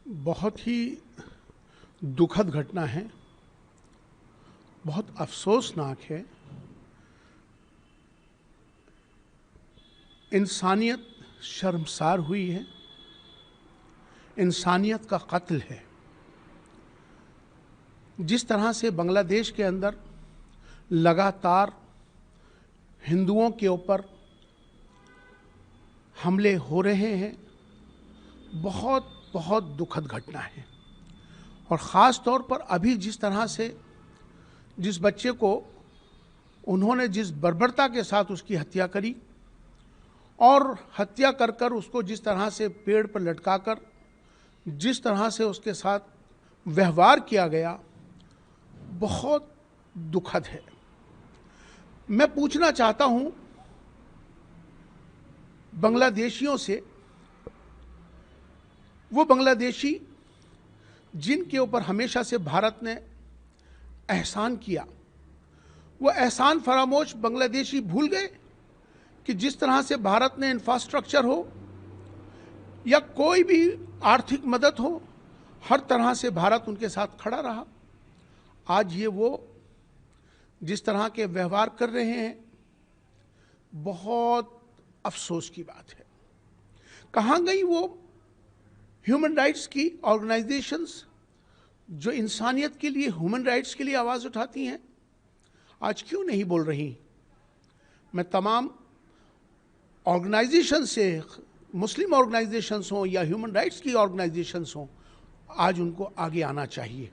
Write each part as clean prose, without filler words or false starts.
बहुत ही दुखद घटना है, बहुत अफसोसनाक है। इंसानियत शर्मसार हुई है, इंसानियत का कत्ल है। जिस तरह से बांग्लादेश के अंदर लगातार हिंदुओं के ऊपर हमले हो रहे हैं, बहुत बहुत दुखद घटना है। और ख़ास तौर पर अभी जिस तरह से जिस बच्चे को उन्होंने जिस बर्बरता के साथ उसकी हत्या करी और हत्या कर कर उसको जिस तरह से पेड़ पर लटकाकर जिस तरह से उसके साथ व्यवहार किया गया, बहुत दुखद है। मैं पूछना चाहता हूं बांग्लादेशियों से, वो बांग्लादेशी जिनके ऊपर हमेशा से भारत ने एहसान किया, वो एहसान फरामोश बांग्लादेशी भूल गए कि जिस तरह से भारत ने इंफ्रास्ट्रक्चर हो या कोई भी आर्थिक मदद हो, हर तरह से भारत उनके साथ खड़ा रहा। आज ये वो जिस तरह के व्यवहार कर रहे हैं, बहुत अफसोस की बात है। कहाँ गई वो ह्यूमन राइट्स की ऑर्गेनाइजेशंस जो इंसानियत के लिए, ह्यूमन राइट्स के लिए आवाज़ उठाती हैं? आज क्यों नहीं बोल रही? मैं तमाम ऑर्गेनाइजेशन से, मुस्लिम ऑर्गेनाइजेशंस हों या ह्यूमन राइट्स की ऑर्गेनाइजेशंस हों, आज उनको आगे आना चाहिए।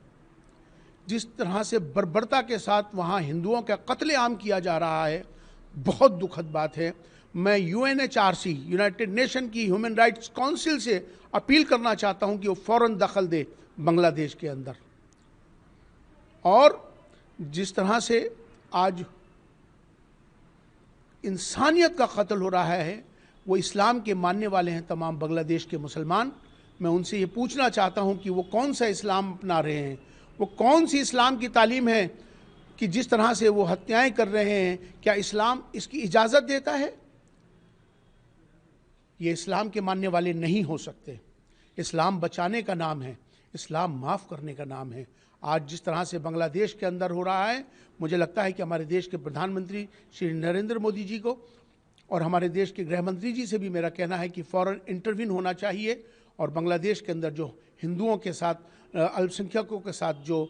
जिस तरह से बर्बरता के साथ वहाँ हिंदुओं का कत्लेआम किया जा रहा है, बहुत दुखद बात है। मैं UNHRC, यूनाइटेड नेशन की ह्यूमन राइट्स काउंसिल से अपील करना चाहता हूँ कि वो फ़ौरन दखल दे बांग्लादेश के अंदर। और जिस तरह से आज इंसानियत का कत्ल हो रहा है, वो इस्लाम के मानने वाले हैं तमाम बांग्लादेश के मुसलमान। मैं उनसे ये पूछना चाहता हूँ कि वो कौन सा इस्लाम अपना रहे हैं, वो कौन सी इस्लाम की तालीम है कि जिस तरह से वो हत्याएं कर रहे हैं, क्या इस्लाम इसकी इजाज़त देता है? ये इस्लाम के मानने वाले नहीं हो सकते। इस्लाम बचाने का नाम है, इस्लाम माफ़ करने का नाम है। आज जिस तरह से बांग्लादेश के अंदर हो रहा है, मुझे लगता है कि हमारे देश के प्रधानमंत्री श्री नरेंद्र मोदी जी को और हमारे देश के गृह मंत्री जी से भी मेरा कहना है कि फ़ौरन इंटरवीन होना चाहिए और बांग्लादेश के अंदर जो हिंदुओं के साथ, अल्पसंख्यकों के साथ जो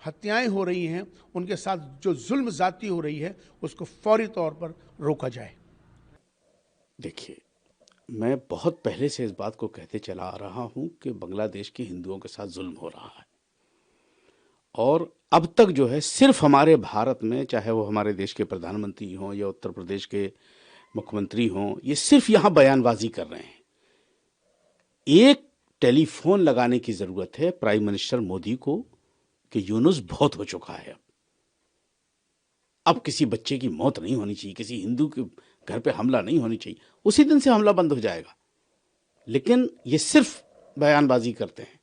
हत्याएं हो रही हैं, उनके साथ जो जुल्म ज़्यादती हो रही है, उसको फौरी तौर पर रोका जाए। देखिए, मैं बहुत पहले से इस बात को कहते चला आ रहा हूं कि बांग्लादेश के हिंदुओं के साथ जुल्म हो रहा है। और अब तक जो है सिर्फ हमारे भारत में, चाहे वो हमारे देश के प्रधानमंत्री हों या उत्तर प्रदेश के मुख्यमंत्री हों, ये सिर्फ यहाँ बयानबाजी कर रहे हैं। एक टेलीफोन लगाने की ज़रूरत है प्राइम मिनिस्टर मोदी को कि यूनुस बहुत हो चुका है। अब किसी बच्चे की मौत नहीं होनी चाहिए, किसी हिंदू के घर पे हमला नहीं होनी चाहिए। उसी दिन से हमला बंद हो जाएगा। लेकिन ये सिर्फ बयानबाजी करते हैं।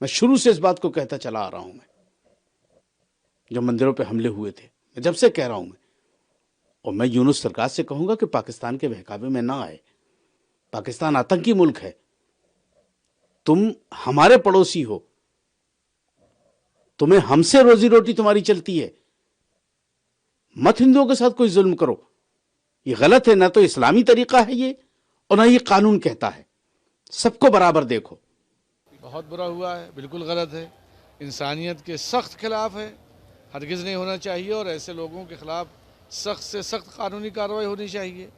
मैं शुरू से इस बात को कहता चला आ रहा हूं। मैं जब मंदिरों पे हमले हुए थे, मैं जब से कह रहा हूं और मैं यूनुस सरकार से कहूंगा कि पाकिस्तान के बहकावे में ना आए। पाकिस्तान आतंकी मुल्क है, तुम हमारे पड़ोसी हो, तुम्हें हमसे रोजी रोटी तुम्हारी चलती है, मत हिंदुओं के साथ कोई जुल्म करो। ये गलत है, ना तो इस्लामी तरीका है ये और ना ये कानून कहता है। सबको बराबर देखो। बहुत बुरा हुआ है, बिल्कुल गलत है, इंसानियत के सख्त खिलाफ है, हरगिज़ नहीं होना चाहिए और ऐसे लोगों के खिलाफ सख्त से सख्त कानूनी कार्रवाई होनी चाहिए।